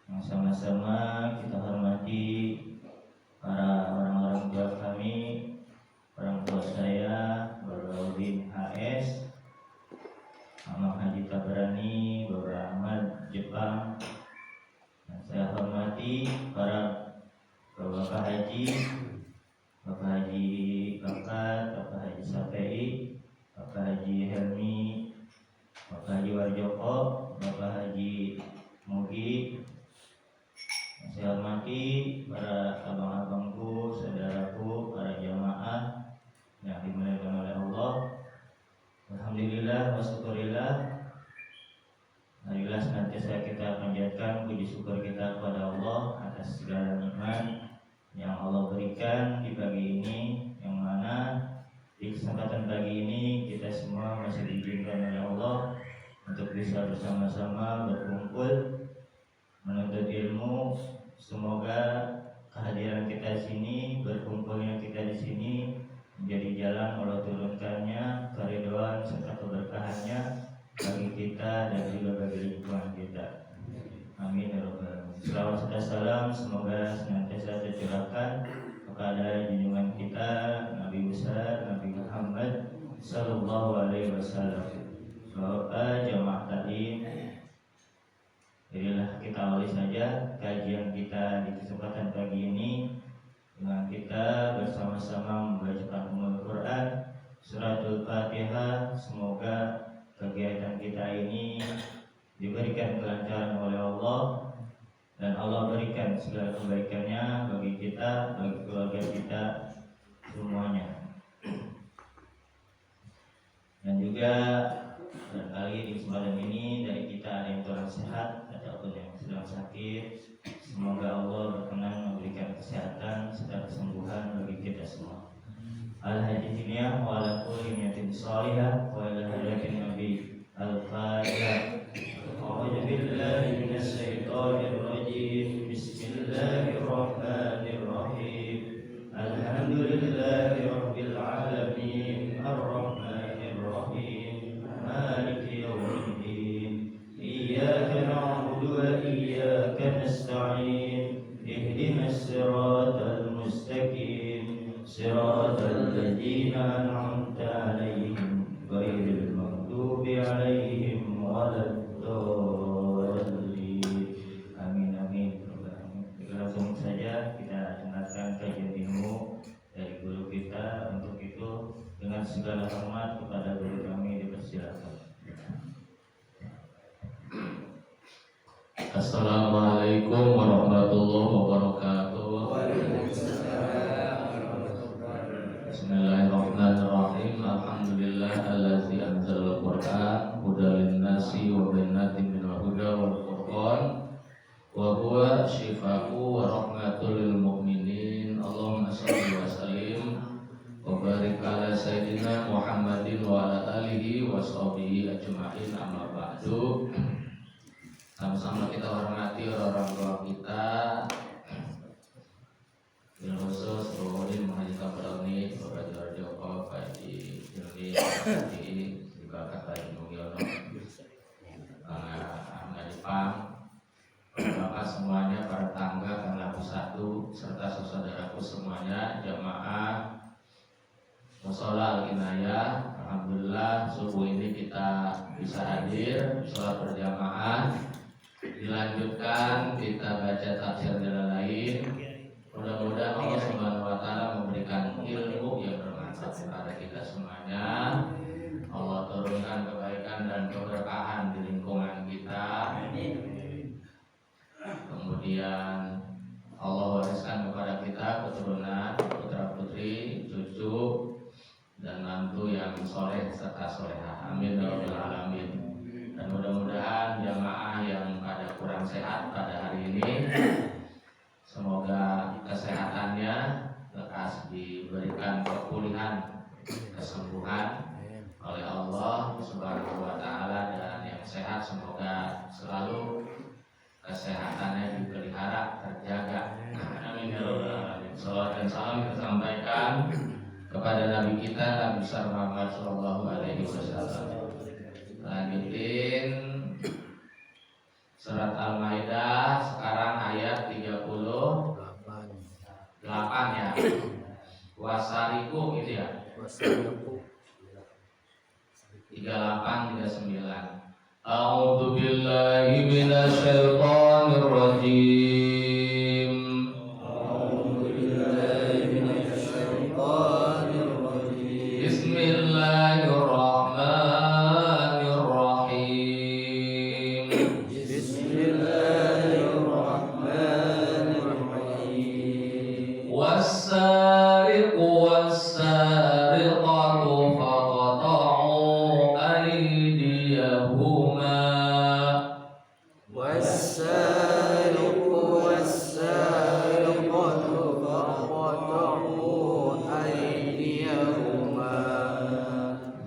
yang sama-sama kita hormati para orang-orang tua kami, orang tua saya, Bapak Udin HS, Mama Haji Tabrani, Bapak Ahmad Jepang. Dan saya hormati para Bapak Haji, Bapak Haji Bakat, Bapak Haji Safei, Bapak Haji Helmi, Bapak Haji Warjoko, Bapak Haji Mugi. Saya hormati para abang-abangku, saudaraku, para jamaah yang dimuliakan oleh Allah. Alhamdulillah wa syukurillah. Marilah senantiasa kita panjatkan puji syukur kita kepada Allah atas segala nikmat yang Allah berikan di pagi ini, yang mana di kesempatan pagi ini kita semua masih diizinkan oleh Allah untuk bisa bersama-sama berkumpul menuntut ilmu. Semoga kehadiran kita di sini, berkumpulnya kita di sini menjadi jalan Allah turunkannya keridhaan serta keberkahannya bagi kita dan juga bagi lingkungan kita. Amin ya rabbal alamin. Selawat serta salam semoga senantiasa tercurahkan kepada junjungan kita Nabi besar Nabi Muhammad sallallahu alaihi wasallam. Bapak jamaah taklim, jadilah kita awali saja kajian kita di kesempatan pagi ini dengan kita bersama-sama membacakan Ummul Quran Suratul Fatihah. Semoga kegiatan kita ini diberikan kelancaran oleh Allah dan Allah berikan segala kebaikannya bagi kita, bagi keluarga kita semuanya. Dan juga barangkali di kesempatan ini dari kita ada yang kurang sehat ataupun yang sedang sakit, semoga Allah berkenan memberikan kesehatan serta kesembuhan bagi kita semua. Al-hajjiyah wa ala kulli niyatin shalihah wa ila hadatin nabi al-fatihah. A'udzu billahi minasy syaithanir rajim. Bismillahirrahmanirrahim. Alhamdulillahi rabbil alamin. Ar-rahmanir rahim. Maliki yaumiddin. Iyyaka na'budu wa iyyaka nasta'in. Ihdinas siratal mustaqim. Siratal ladzina an'amta 'alaihim ghairil maghdubi 'alaihim waladdallin. Amin amin. Langsung saja kita dengarkan kajian ilmu dari guru kita. Untuk itu dengan segala hormat kepada guru kami dipersilakan. Assalamualaikum warahmatullahi wabarakatuh. Bismillahirrahmanirrahim. Alhamdulillah allazi anzalal Qur'an hudan lin-nasi wa bayyinatin minal huda wal furqan wa huwa syifaa'u wa rahmatul lil mu'minin. Allahumma shalli wa sallim wa barik ala sayyidina Muhammadin wa ala alihi wa sahbihi ajma'in. Amma ba'du. Sama-sama kita hormati orang tua kita, bil khusus Rohudin Haji Tabrani, Bapak Joko, Pak Haji Jilni, juga Kak Haji Mugiono, Ahmad Jepang, Bapak semuanya, para tangga Kang Labu Satu, serta saudaraku semuanya, jamaah Mushola Al-Inayah. Alhamdulillah subuh ini kita bisa hadir sholat berjamaah. Dilanjutkan kita baca tafsir Jalalain. Mudah-mudahan Allah Subhanahu wa taala memberikan ilmu yang bermanfaat kepada kita semuanya. Allah turunkan kebaikan dan keberkahan di lingkungan kita. Kemudian Allah wariskan kepada kita keturunan, putra-putri, cucu dan mantu yang soleh serta solehah. Amin ya rabbal alamin. Dan mudah-mudahan jamaah yang pada kurang sehat pada hari ini, semoga kesehatannya lekas diberikan kepulihan, kesembuhan oleh Allah Subhanahu wa taala, dan yang sehat semoga selalu kesehatannya dipelihara, terjaga. Amin ya rabbal alamin. Salawat dan salam kita sampaikan kepada Nabi kita Nabi besar Muhammad sallallahu alaihi wasallam. Lanjutin surat Al-Maidah sekarang ayat 38 ya. Wasariku gitu ya. 38 39. A'udzu billahi minasy syaithanir rajim. Bismillahirrahmanirrahim. Was-sariqu was-sariqatu faqta'u aydiyahuma.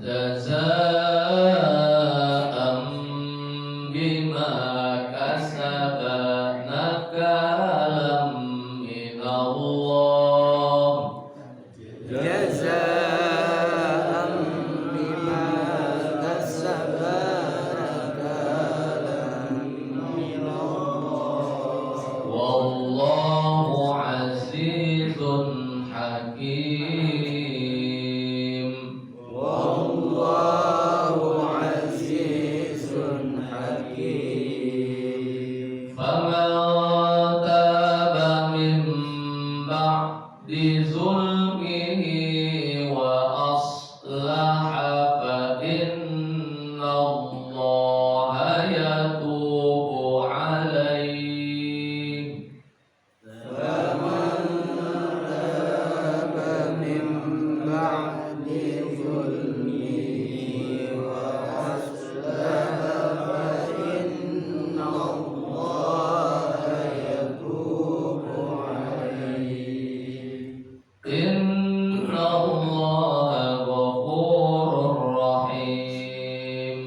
Jazaa'an bima kasaba nakalam minallah. Wallahu azizun hakim. Faman taba min ba'di zulmihi wa aslaha fa innallaha yatubu alaihi. Innallaha ghafurur rahim.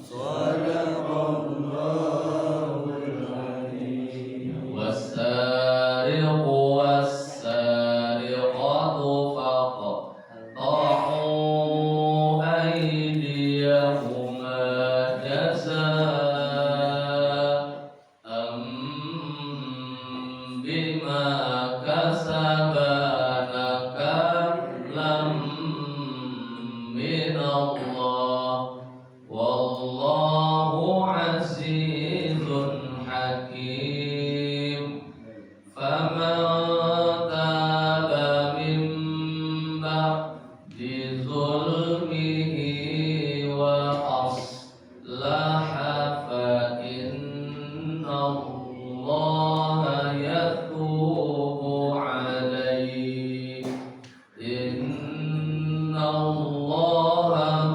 Shadaqallahul azim. Was-sariqu was-sariqatu faqta'u aydiyahuma jazaa'an bima kasaba nakalam minallah. Wallahu azizun hakim. Faman taba min ba'di zulmihi wa aslaha fa innallaha yatubu alaihi. Innallaha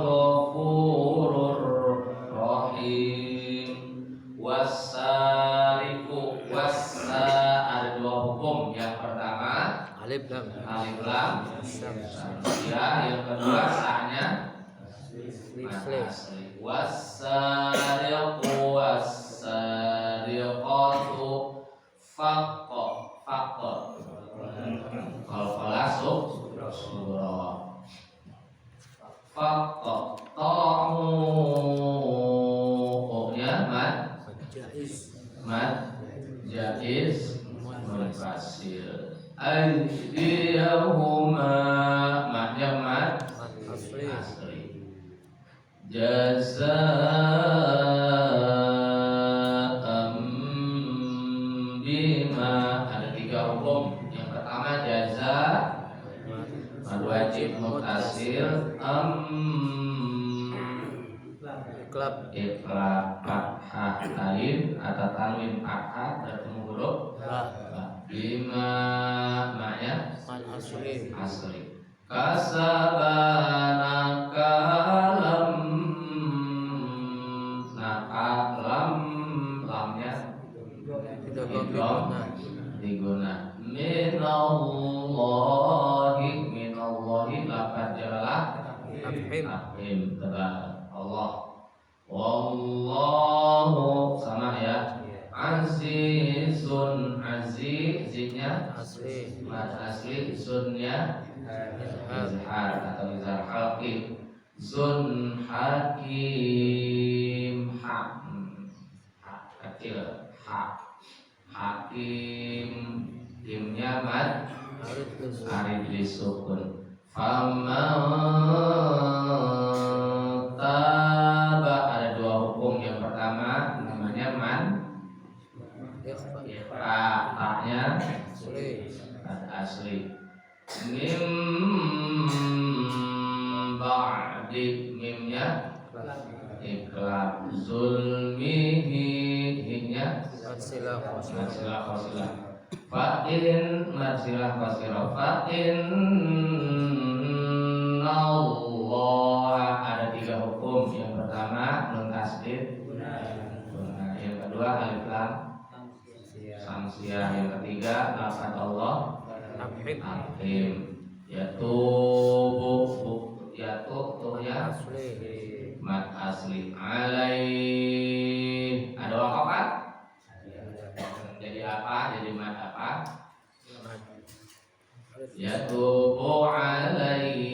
ghafurur rahim. Was-sariqu ada dua hukum. Yang pertama Alif lam. alif lam ya, yang kedua sahnya asli. Was-sariqu was-sariqatu faqta'u. Kalau falasuk surah faqta'u ya mad jaiz munfasil. Aydiyahuma madnya mad asli. Jazaa'an bima ada tiga hukum. Yang pertama jaza mad wajib muttasil iklab fathah ain atau tanwin fathah bertemu huruf bima maknya asli. Kasabana kalam nakalam lamnya diguna minallahi lafaz jalalah afhim tebal Allah. Wallahu sama ya. Azizun aziz izinnya asli mad asli, zunnya izhar atau izhar halqi. Zun hakim ha, ha kecil ha, hakim timnya mad arid lisukun. Taba ada dua hukum. Yang pertama namanya man ikhfa, taknya asli. Mim ba'di, mimnya iklab. Zulmihi, hinya marsilah qasilah. Fa'in marsilah qasilah. Fa'in Allah ada tiga hukum. Yang pertama nun tasdid, yang kedua alif lam samsiah, yang ketiga lafaz Allah Abhim. Yatubu, tuhnya mad asli. Alaih ada wakaf kan? Jadi apa? Jadi mad apa? Yatubu alaih.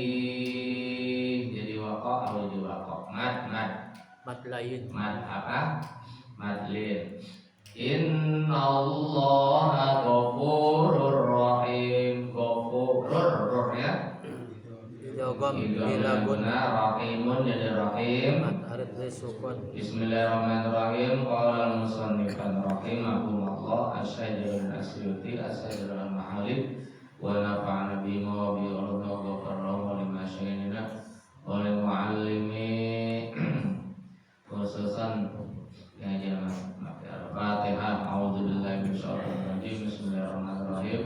Jadi wakaf atau jadi wakaf? Mad lain. Mad apa? Mad lin. Innallaha ghafurur rahim. Ghafurur ya. Rahimun jadi rahim. Bismillahirrahmanirrahim. Qala al-musannif rahimahullah asy-syaikh al-Asyuti as-Sayyid al-Mahalib wa nafa'ana bima wa bi ulumi wa ghafara wa lima syainina wa lil muallimi khususan ya jamaah. Al-Fatihah. A'udzubillahi minasyaitonir rajim. Bismillahirrahmanirrahim.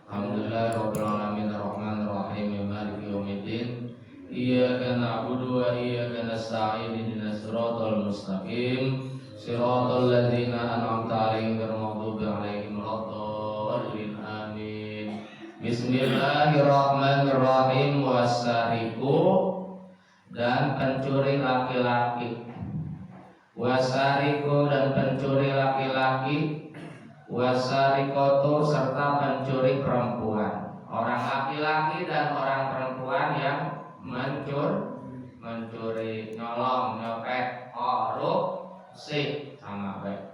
Alhamdulillahirabbil alamin arrahmanir rahim maliki yaumiddin. Iyyaka na'budu wa iyyaka nasta'in ihdinas siratal mustaqim siratal ladzina an'amta 'alaihim ghairil maghdubi 'alaihim waladdallin. Amin. Bismillahirrahmanirrahim. Wasariqu, dan pencuri laki-laki. Wasariqu, dan pencuri laki-laki. Wasariqatu, serta pencuri perempuan. Orang laki-laki dan orang perempuan yang mencuri, nyolong, nyopet, korupsi, sama baik.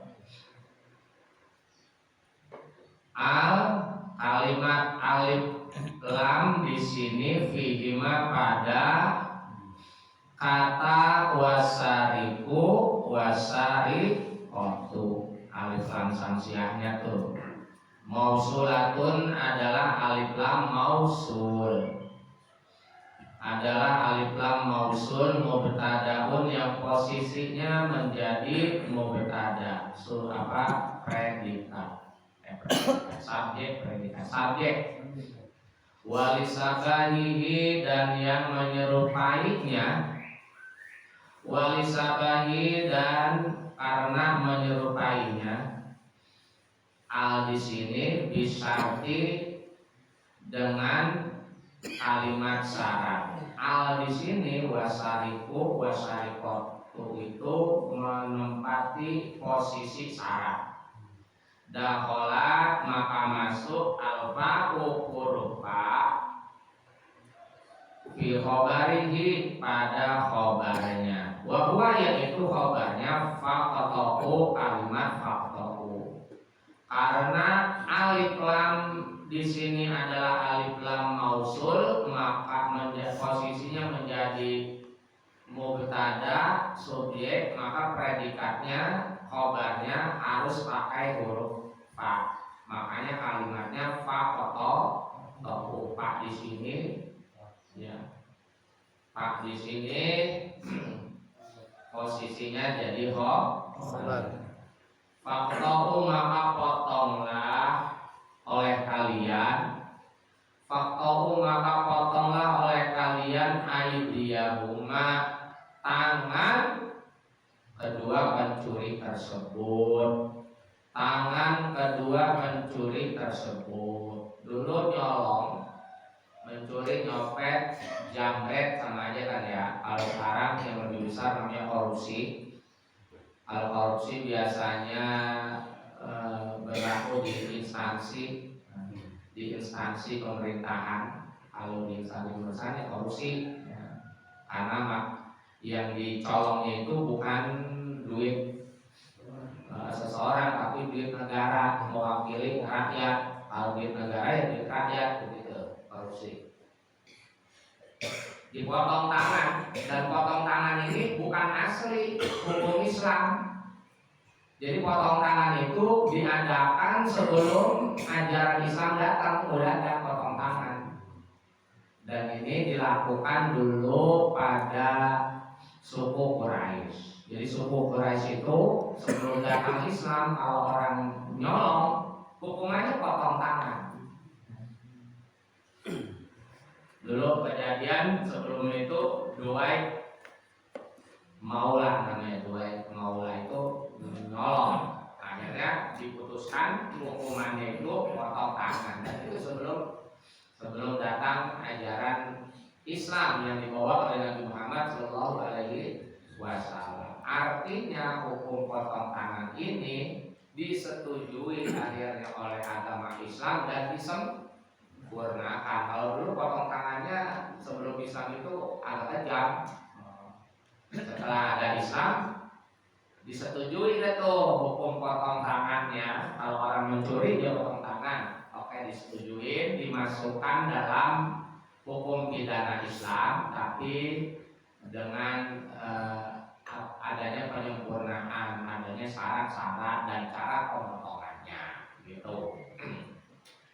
Kalimat alif lam di sini fihima pada kata wasariku, wasariqatu. Alif lam samsiahnya tuh. Mausulatun adalah alif lam mausul. Adalah alif lam mausul mubtadaun yang posisinya menjadi mubtada. Predikat. Subjek. Walisabahihi, dan yang menyerupainya. Walisabahi, dan karena menyerupainya. Al di sini bisarti dengan kalimat syarat. Al di sini wasariku, wasariqatu itu menempati posisi syarat. Dakhala, maka masuk al-fa'u huruf fa fi khabarihi, pada khabarnya. Wa huwa, yaitu khabarnya faqatahu, kalimat faqatahu. Karena alif lam di sini adalah alif lam mausul, maka posisinya menjadi mubtada, subjek, maka predikatnya, khabarnya harus pakai huruf fa. Makanya kalimatnya faqatahu. Fa di sini ya. Fa di sini posisinya jadi khabar. Faqta'u, maka potonglah oleh kalian. Faqta'u, maka potonglah oleh kalian aydiyahuma, tangan kedua pencuri tersebut. Tangan kedua pencuri tersebut. Dulu nyolong, mencuri, nyopet, jambret sama aja kan ya. Kalau sekarang yang lebih besar namanya korupsi. Kalau korupsi biasanya berlaku di instansi di instansi pemerintahan. Kalau di instansi pemerintahan ya korupsi ya. Karena yang dicolongnya itu bukan duit seseorang, tapi duit negara mewakili rakyat. Kalau duit negara ya duit rakyat, begitu korupsi. Dipotong tangan, dan potong tangan ini bukan asli hukum Islam. Jadi potong tangan itu diadakan sebelum ajaran Islam datang, udah ada potong tangan. Dan ini dilakukan dulu pada suku Quraisy. Jadi suku Quraisy itu sebelum datang Islam, kalau orang nyolong hukumannya potong tangan. Dulu kejadian sebelum itu Duaid Maula namanya, Duaid Maula itu nyolong. Akhirnya diputuskan hukumannya itu potong tangan. Dan itu sebelum datang ajaran Islam yang dibawa oleh Nabi Muhammad SAW. Artinya hukum potong tangan ini disetujui akhirnya oleh agama Islam dan disempurnakan. Kalau dulu potong tangannya sebelum Islam itu agak kejam. Setelah ada Islam disetujui itu hukum potong tangannya. Kalau orang mencuri dia potong tangan, oke, disetujui, dimasukkan dalam hukum pidana Islam, tapi dengan adanya penyempurnaan, adanya syarat-syarat dan cara pemotongannya, gitu.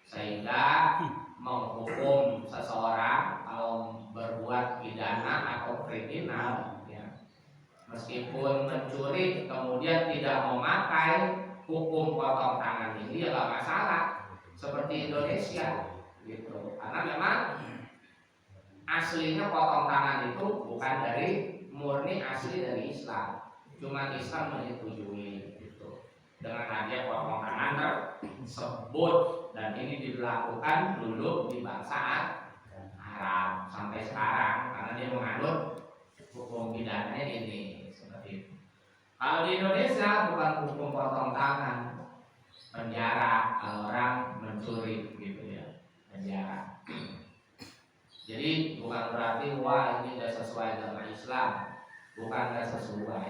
Sehingga menghukum seseorang kalau berbuat pidana atau kriminal, ya, meskipun mencuri kemudian tidak memakai hukum potong tangan ini, ya nggak masalah. Seperti Indonesia, gitu. Karena memang aslinya potong tangan itu bukan dari murni asli dari Islam, cuma Islam menyetujui gitu. Dengan adanya potong tangan tersebut, dan ini dilakukan dulu di bangsa Arab sampai sekarang karena dia menganut hukum pidananya ini seperti itu. Kalau di Indonesia bukan hukum potong tangan, penjara kalau orang mencuri gitu ya, penjara. Jadi bukan berarti wah ini tidak sesuai dengan Islam, bukan tidak sesuai,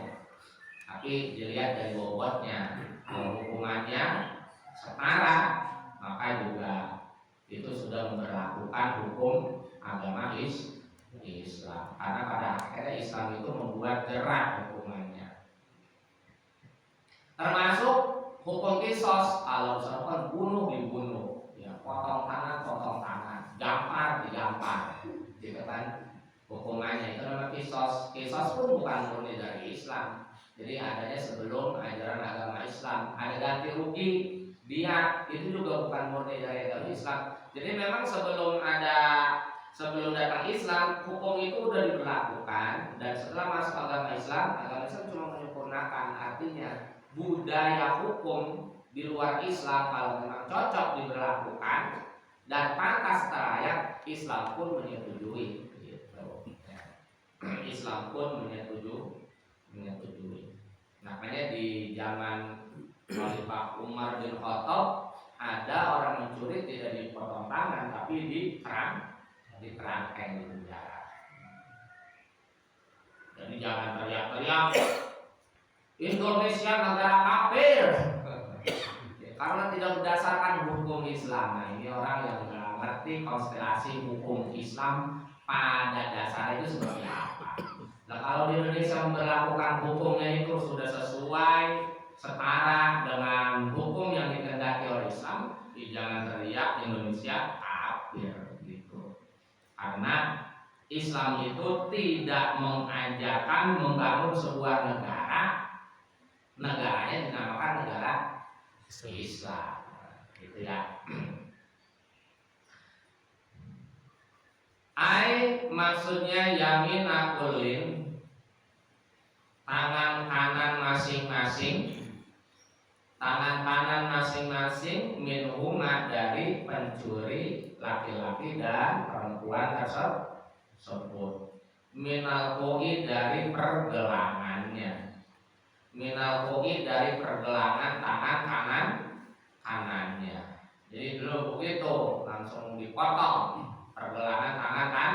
tapi dilihat dari bobotnya. Kalau hukumannya setara, maka juga itu sudah memperlakukan hukum agama Islam. Karena pada akhirnya Islam itu membuat jerat hukumannya, termasuk hukum kisos. Kalau misalkan bunuh dibunuh, ya, potong tangan, digampar, gitu kan hukumannya. Itu namanya kisos. Kisos pun bukan murni dari Islam. Jadi adanya sebelum ajaran agama Islam. Ada ganti rugi, diat, itu juga bukan murni dari agama Islam. Jadi memang sebelum datang Islam, hukum itu sudah diberlakukan, dan setelah masuk agama Islam cuma menyempurnakan. Artinya budaya hukum di luar Islam kalau memang cocok diberlakukan dan pantas terlayak, Islam pun menyetujui, gitu. Islam pun menyetujui. Makanya di zaman Khalifah Umar bin Khattab ada orang mencuri tidak dipotong tangan, tapi dikerangkeng di penjara. Jadi jangan teriak-teriak Indonesia negara kafir karena tidak berdasarkan hukum Islam. Nah, ini orang yang nggak ngerti konstelasi hukum Islam pada dasarnya itu seperti apa. Nah, kalau di Indonesia memperlakukan hukumnya itu sudah sesuai, setara dengan hukum yang dikehendaki oleh Islam, jangan teriak Indonesia kafir, gitu. Karena Islam itu tidak mengajarkan membangun sebuah negaranya dinamakan negara Islam, gitu ya. Maksudnya yamin akulin, tangan kanan masing-masing minhuma dari pencuri laki-laki dan perempuan tersebut, minal koi dari pergelangannya, tangan kanannya. Jadi dulu begitu, langsung dipotong pergelangan tangan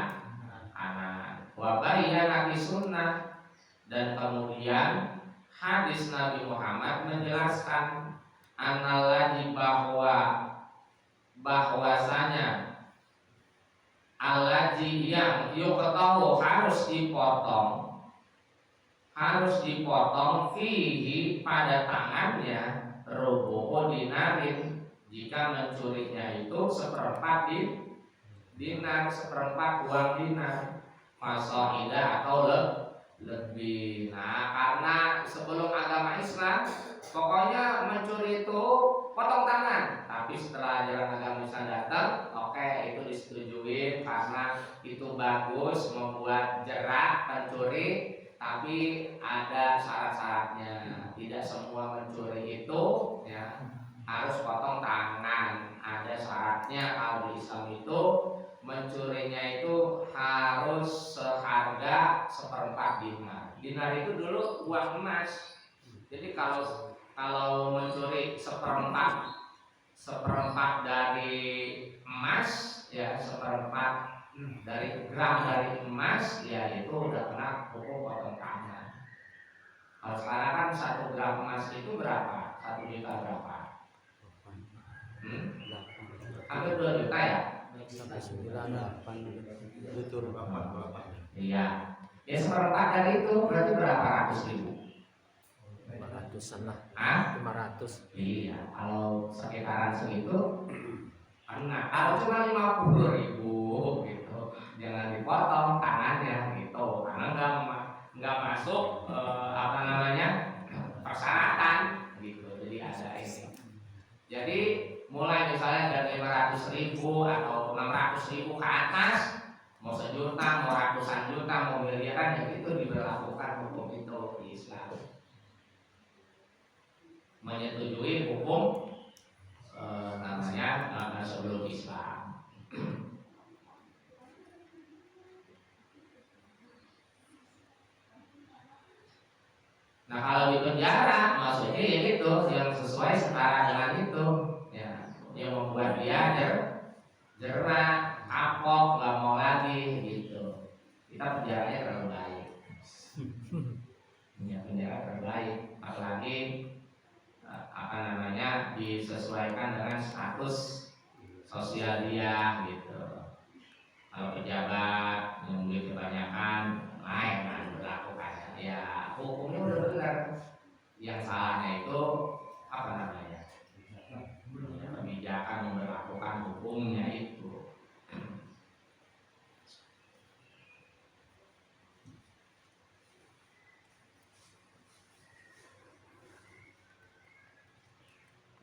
kanan. Wa bayyana fi sunnah, dan kemudian hadis Nabi Muhammad menjelaskan analladzi bahwasanya alladzi yang yuqtahu harus dipotong fihi pada tangannya rubu'u dinarin, jika mencurinya itu seperempat dinar, seperempat uang dinar, fasoida atau lebih. Nah, karena sebelum agama Islam pokoknya mencuri itu potong tangan, tapi setelah ajaran agama Islam datang, oke, itu disetujui karena itu bagus membuat jerak pencuri, tapi ada syarat-syaratnya. Tidak semua mencuri itu ya harus potong tangan. Ada syaratnya. Kalau di Islam itu mencurinya itu harus seharga seperempat dinar. Dinar itu dulu uang emas. Jadi kalau mencuri seperempat dari emas, ya seperempat dari gram dari emas, ya itu udah kena hukum potong tangan. Kalau sekarang kan 1 gram emas itu berapa? 1 juta berapa? Hampir 2 juta ya? 98 betul Bapak. Iya. Ya seperempat dari itu berarti berapa ratus ribu? 500-an lah. 500. Iya. Kalau sekitaran segitu, karena kalau cuma 50 ribu gitu, jangan dipotong tangannya gitu, karena nggak masuk persyaratan gitu. Jadi ada ini. Jadi mulai misalnya dari 500 ribu atau 600 ribu ke atas, mau sejuta, mau ratusan juta, mau miliaran, ya itu diberlakukan hukum itu di Islam. Menyetujui hukum sebelum Islam. Nah, kalau di penjara maksudnya ya itu yang sesuai setara dengan itu, ya, yang membuat dia jerah, kapok, nggak mau lagi gitu. Kita penjaranya terlalu baik. Ya, penjara terbaik, apalagi disesuaikan dengan status sosial dia gitu. Kalau pejabat yang duit kebanyakan, main berlakukannya, ya hukumnya udah benar. Yang salahnya itu apa namanya? Kebijakan memberlakukan hukumnya itu.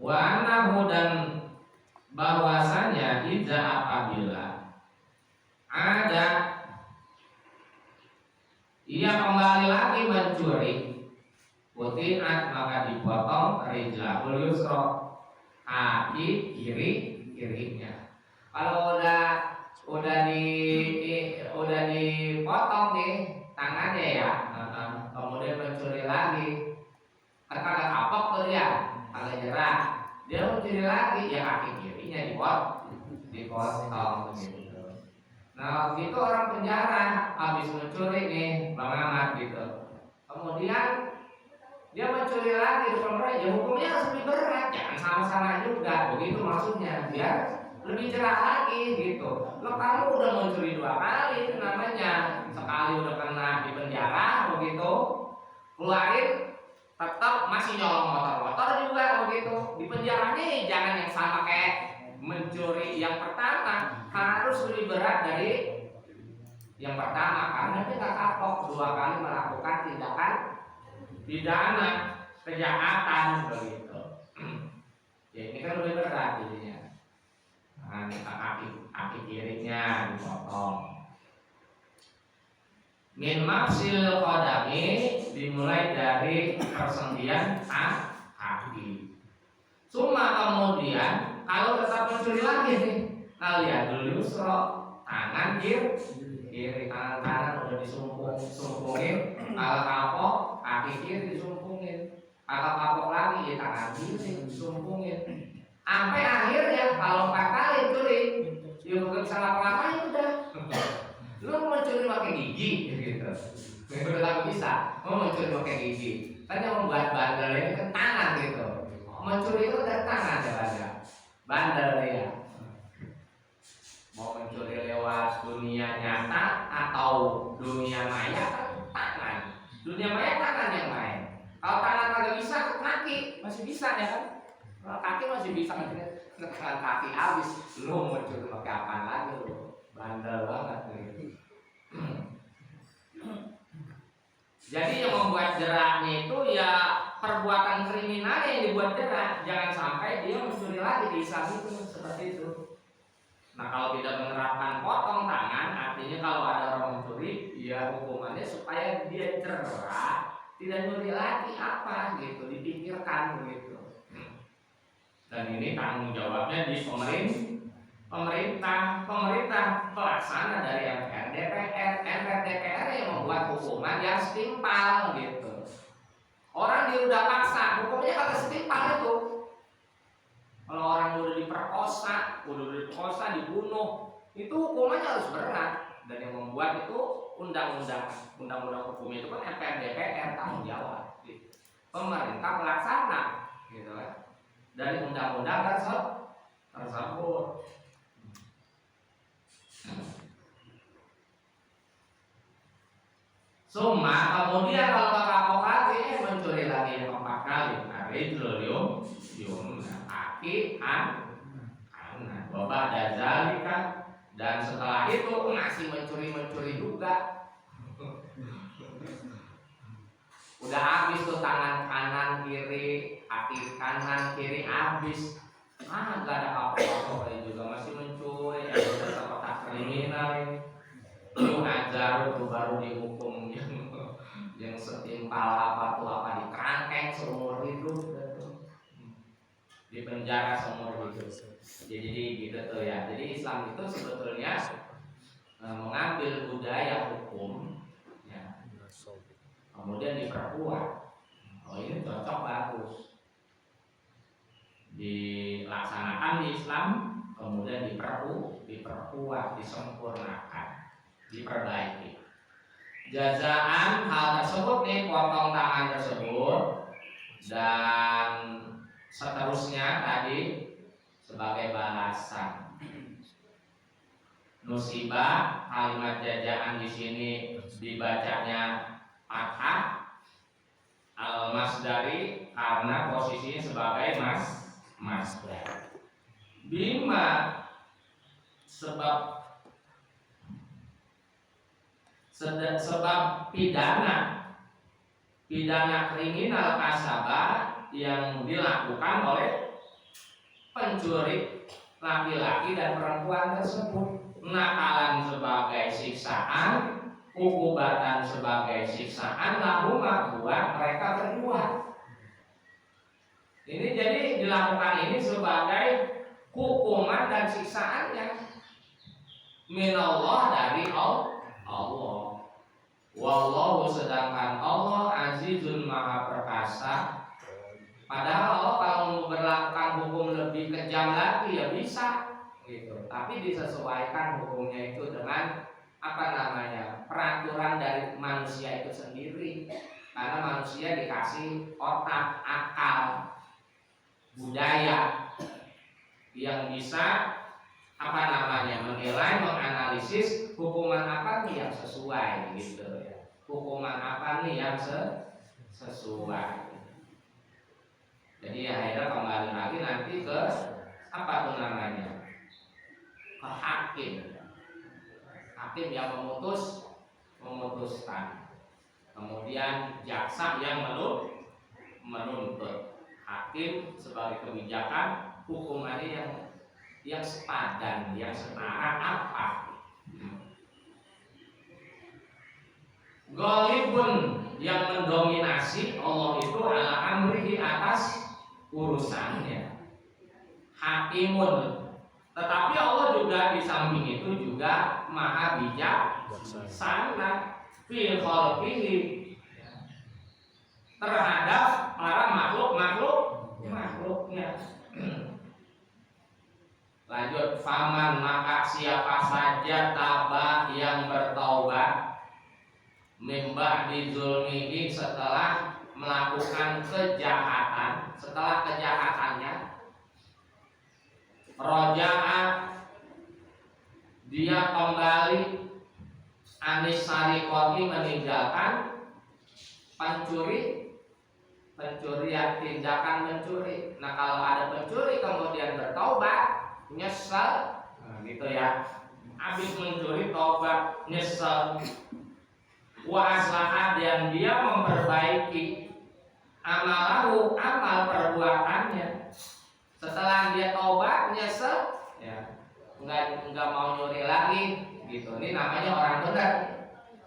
Wa annahu, dan bahwasanya idza apabila ada ia kembali lagi mencuri, putiat maka dipotong rijlahul yusra, kaki kirinya. Kalau udah dipotong nih tangannya ya, kemudian mencuri lagi, kagak kapok tuh ya, kagak jerah, dia mencuri lagi, ya kaki kirinya dipotong gitu. Nah, gitu orang penjara habis mencuri nih, Bang Ahmad gitu. Kemudian dia mencuri lagi di penjara, ya hukumnya harus lebih berat, jangan sama-sama juga, begitu maksudnya, biar lebih cerah lagi gitu. Lo kamu udah mencuri 2 kali, itu namanya sekali udah kena di penjara begitu, keluarin tetap masih nyolong motor juga begitu. Di penjaranya jangan yang sama kayak mencuri yang pertama, harus lebih berat dari yang pertama karena dia nggak kapok 2 kali melakukan tindakan pidana kejahatan begitu. Ya ini kan lebih berat jadinya. Kaki kirinya dipotong. Min mafsil qadami, dimulai dari persendian kaki. Cuma kemudian kalau tetap mencuri lagi nih, kalian dulu tangan kiri, tangan kanan udah disumpungin, kalau kapok kaki kiri disumpungin, kalau kapok lagi ya tangan kiri disumpungin, sampai akhirnya kalau 4 kali curi Ya bukan bisa ngapa-ngapain udah. Lu mau mencuri pakai gigi gitu. Udah kagak bisa. Mau mencuri pakai gigi. Kan yang membuat bandel ini kan tangan gitu. Mencuri itu dari tangan ya bandel ya. Mau mencuri lewat dunia nyata atau dunia maya kan tangan. Dunia maya tangan yang main. Kalau tangan kagak bisa, kaki masih bisa ya kan? Kalau kaki masih bisa kan? Tangan kaki habis, lu mau curi pakai apa lagi lu? Bandel banget nih. Jadi yang membuat jeraknya itu ya perbuatan kriminal yang dibuat jerak. Jangan sampai dia mencuri lagi di Islam itu seperti itu. Nah kalau tidak menerapkan potong tangan, artinya kalau ada orang mencuri, ya hukumannya supaya dia jerak, tidak nyuri lagi apa gitu, dipikirkan begitu. Dan ini tanggung jawabnya di pemerintah pelaksana dari MPR, DPR yang membuat hukuman yang setimpal gitu. Orang dia udah paksa, hukumnya kagak setimpal itu. Kalau orang udah diperkosa, dibunuh, itu hukumannya harus berat. Dan yang membuat itu undang-undang hukum itu kan MPR, DPR tanggung jawab. Gitu. Pemerintah pelaksana, gitu kan. Dari undang-undang tersebut. Suma kemudian kalau kapok lagi mencuri lagi yang keempat kali, rijlul aki anak bapak dan zalika, dan setelah itu masih mencuri juga. Udah habis tuh tangan kanan kiri, kaki kanan kiri habis. Gak ada apa-apa juga masih mencuri, ada kotak kriminal ini. Lu ajar tuh baru dihukum yang setimpal apa di kerangkeng seumur hidup gitu. Di penjara seumur hidup. Jadi gitu tuh ya. Jadi Islam itu sebetulnya mengambil budaya hukum ya, kemudian diperkuat. Oh ini cocok bagus. Dilaksanakan di Islam, kemudian diperkuat, disempurnakan, diperbaiki. Jazaan hal tersebut nih, potong tangan tersebut dan seterusnya tadi sebagai balasan. Musibah kalimat jazaan di sini dibacanya fathah al-masdari karena posisinya sebagai masdar. Bima sebab pidana kriminal kasabah yang dilakukan oleh pencuri laki-laki dan perempuan tersebut. Nakalan sebagai siksaan, ukubatan sebagai siksaan, lahuma buat mereka berdua. Ini jadi dilakukan ini sebagai hukuman dan siksaannya minallah dari Allah. Wallahu sedangkan Allah azizun maha perkasa. Padahal Allah kalau memberlakukan hukum lebih kejam lagi ya bisa gitu. Tapi disesuaikan hukumnya itu dengan peraturan dari manusia itu sendiri. Karena manusia dikasih otak, akal, budaya yang bisa menilai, menganalisis hukuman apa nih yang sesuai gitu ya. Hukuman apa nih yang sesuai. Jadi akhirnya kembali lagi nanti ke ke hakim. Hakim yang memutuskan. Kemudian jaksa yang menuntut. Hakim sebagai kebijakan hukumannya yang sepadan, yang setara apa? Ghalibun yang mendominasi Allah itu ala amrihi atas urusannya. Hakimun, tetapi Allah juga di samping itu juga maha bijaksana fil khalqihi terhadap para makhluknya. Lanjut, faman maka siapa saja taba yang bertaubat mimba dizulmihi setelah melakukan kejahatan, setelah kejahatannya roja'a dia kembali anis sarikoti meninggalkan pencurian, tindakan mencuri. Nah kalau ada pencuri kemudian bertobat nyesel, gitu ya, habis mencuri tobat nyesel, wa aslaha dan dia memperbaiki amalahu amal perbuatannya setelah dia tobat nyesel, ya nggak mau nyuri lagi, gitu. Ini namanya orang benar.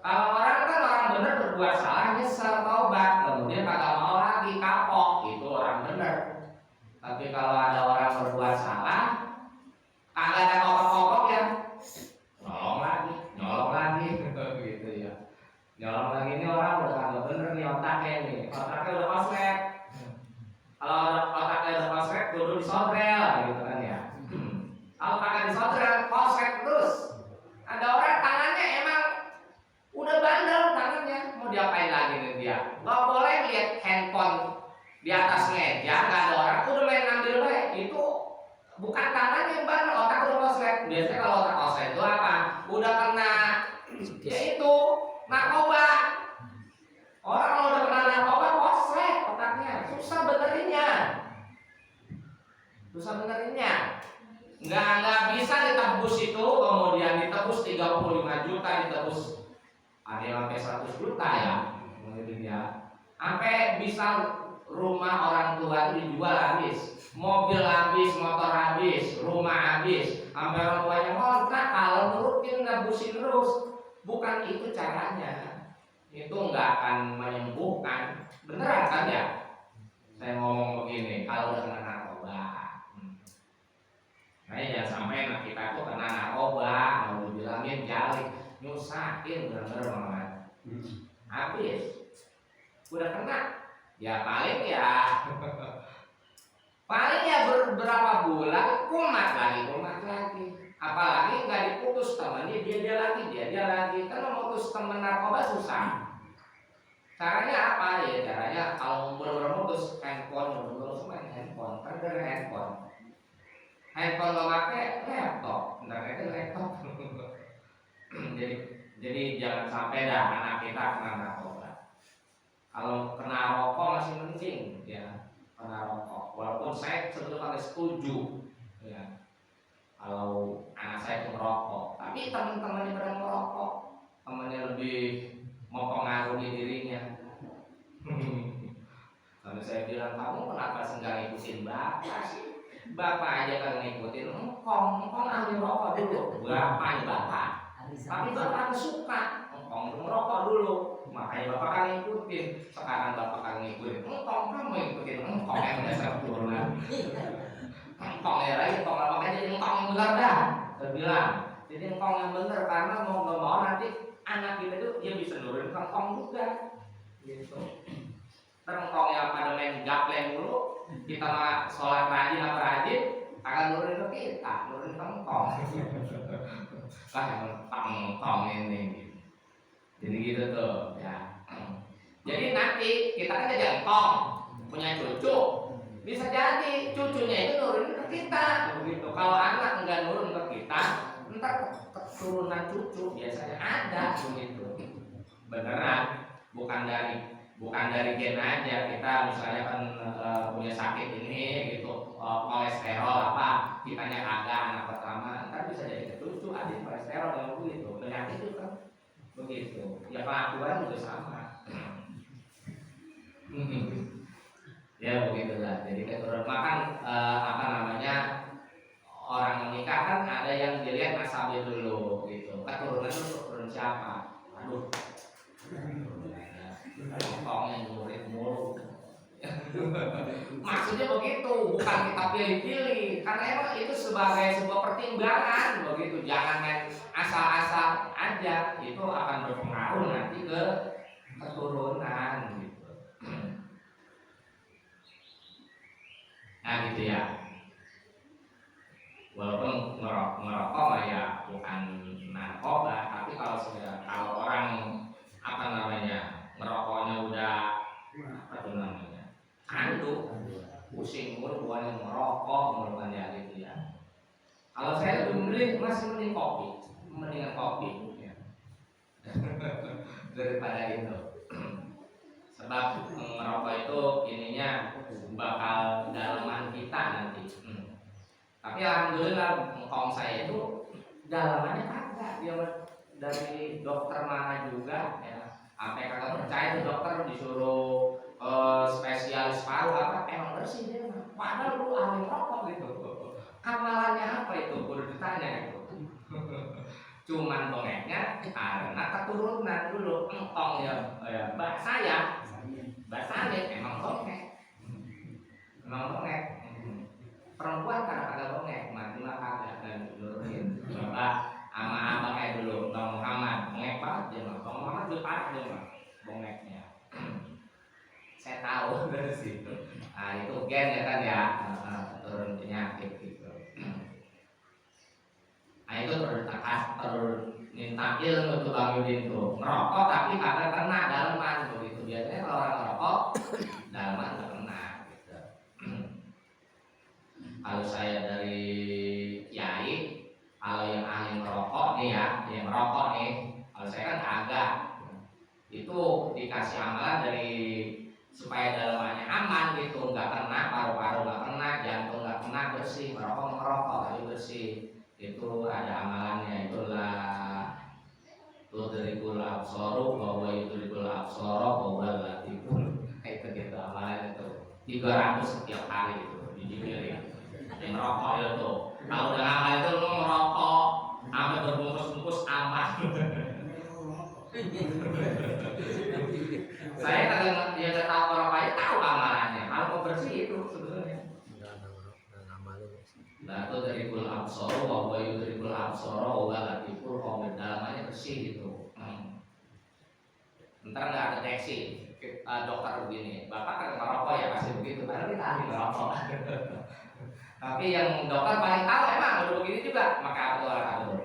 Kalau orang benar berbuat salah nyesel tobat kemudian kagak mau lagi kapok, itu orang benar. Tapi kalau ada orang berbuat salah kagak ada kopok-kopok ya nyolong lagi gitu ya, nyolong lagi. Ini orang udah kagak bener nih otaknya udah koslet. Kalau otaknya udah koslet kudu disodrel gitu kan ya. Kalau kagak disodrel koslet terus. Ada orang tangannya emang udah bandel tangannya, mau diapain lagi nih dia? Gak boleh lihat handphone di atas meja, gak ada orang udah main ngambil baik. Itu bukan tangannya yang bandel, otak udah koslet. Biasanya kalau otak koslet itu apa? Udah kena yaitu narkoba. Orang kalau udah kena narkoba koslet otaknya, susah benerinnya. Nggak bisa ditebus itu, kemudian ditebus 35 juta, ditebus ada yang sampai 100 juta ya, sampai bisa rumah orang tua itu dijual habis, mobil habis, motor habis, rumah habis, sampai orang tuanya ngontrak kalau nurutin nebusin terus. Bukan itu caranya, itu nggak akan menyembuhkan, beneran kan ya? Saya ngomong begini, kalau udah kena narkoba, jangan sampai anak kita tuh kena narkoba, mau dibilangin jalik, nyusahin bener-bener banget. Habis, udah kena, ya paling ya beberapa bulan kumat lagi. Apalagi nggak diputus temannya dia lagi. Kan memutus teman narkoba susah. Caranya apa ya? Caranya kalau bener-bener mutus handphone, main handphone, kan dari handphone lo pakai laptop, internetnya laptop. jadi jangan sampai dah anak kita kena narkoba. Kalau kena rokok masih mending ya, kena rokok. Walaupun saya sebetulnya setuju ya, kalau anak saya itu merokok, tapi teman-temannya pada merokok, temannya lebih mempengaruhi dirinya. Lalu saya bilang, kamu kenapa nggak ngikutin bapak sih? Bapak aja kan ngikutin, engkong ambil rokok dulu. Bapaknya bapak, tapi bapak suka, engkong merokok dulu. Makanya bapak kan ngikutin. Sekarang bapak kan ngikutin, engkong kamu ngikutin, engkong yang dasar turunan. Engkong ya lagi, engkong makanya jadi engkong yang benar dah. Saya bilang, jadi engkong yang benar karena mau nggak mau nanti anak kita itu dia bisa nurunin engkong juga. Gitu. Terengkong yang pada main gapleng dulu, kita mah sholat rajin akan nurunin ke kita, nurunin engkong. Engkong ini. Jadi gitu tuh ya. Jadi nanti kita kan jadi engkong, punya cucu, bisa jadi cucunya itu nurunin ke kita. Begitu. Kalau anak enggak nurun ke kita, ntar keturunan cucu biasanya ada begitu. Beneran, bukan dari gen aja. Kita misalnya kan punya sakit ini gitu, kolesterol apa, kitanya kagak anak pertama, ntar bisa jadi ke cucu ada kolesterol yang begitu. Penyakit itu kan begitu. Ya kelakuan juga sama. Ya begitulah. Jadi keturunan makan orang menikah kan ada yang dilihat nasabnya dulu gitu. Keturunan itu keturunan siapa? Aduh. Engkongnya murid mulu. Maksudnya begitu, bukan kita pilih-pilih, karena emang itu sebagai sebuah pertimbangan begitu. Jangan main asal-asal aja, itu akan berpengaruh nanti ke keturunan gitu. Nah gitu ya. walaupun merokok mah ya bukan narkoba, tapi kalau orang apa namanya merokoknya udah apa tuh namanya kantuk, pusing mulu bukannya merokok mulu kan ya gitu ya. Kalau saya lebih memilih masih mending kopi, mendingan kopi ya. Daripada itu. Sebab merokok itu ininya bakal dalaman kita nanti. Tapi alhamdulillah engkong saya itu dalamannya kagak, dia dari dokter mana juga ya. Sampai kagak percaya tuh dokter disuruh spesialis paru apa emang bersih dia mah. Padahal lu ahli rokok gitu. Amalannya apa itu? Perlu ditanya gitu. Cuman bongeknya karena keturunan dulu engkong ya mbak saya emang bongek. Perempuan kadang-kadang bongek, mati mah kagak dan nurutin. Bapak ama abang kayak dulu, Bang Muhammad bongek banget dia mah. Bang Muhammad tuh parah dia mah bongeknya. Saya tahu dari situ. Nah itu gen ya kan ya, turun penyakit gitu. Nah itu perlu minta ilmu tuh Bang Yudin tuh. Merokok tapi kagak kena dalaman begitu. Biasanya kalau orang merokok dalaman nggak kena gitu. Kalau saya dari kiai, kalau yang ahli merokok nih ya, yang merokok nih, kalau saya kan kagak. Itu dikasih amalan dari supaya dalamannya aman gitu, nggak kena paru-paru, nggak kena jantung, nggak kena, bersih. Merokok tapi bersih. Itu ada amalannya, itulah tudrikul absaru bahwa yudrikul absara bahwa latiful. Itu gitu amalan itu 300 setiap hari itu dijibili yang merokok itu. Kalau udah ngamal itu lu merokok sampai berbungkus-bungkus aman. Saya kadang dia nggak tahu merokok aja tahu amalannya. Kalau mau bersih itu sebenarnya nah itu dari kul absoro bahwa itu dari kul absoro bahwa latiful kalau dalamannya bersih gitu. Ntar nggak ada deteksi dokter begini, bapak kan merokok ya pasti begitu, padahal kita ahli merokok. Tapi yang dokter paling tahu emang udah begini juga, maka aku atur.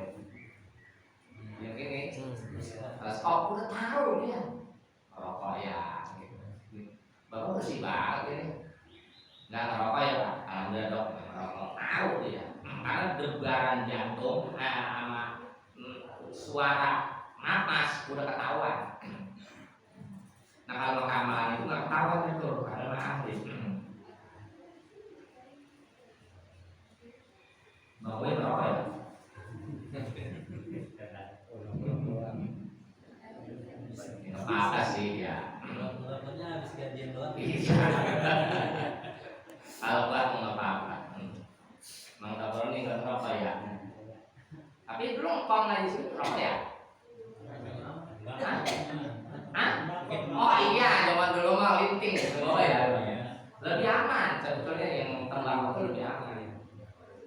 Yang ini, oh udah tahu dia merokok ya. Gitu. Bapak bersih banget ini, nggak merokok ya pak, alhamdulillah dok merokok. Tahu dia, karena debaran jantung sama suara napas udah ketahuan. Nah kalau amalan itu nggak ketahuan itu karena ahli. Mau merokok ya? Nggak apa sih ya. Merokoknya habis gajian doang. Kalau nggak apa-apa. Mang Tabor ini nggak merokok ya. Tapi belum kong lagi sih merokok ya. Hah? Oh iya, zaman dulu mah linting gitu ya. Lebih aman sebetulnya yang tembakau itu lebih aman.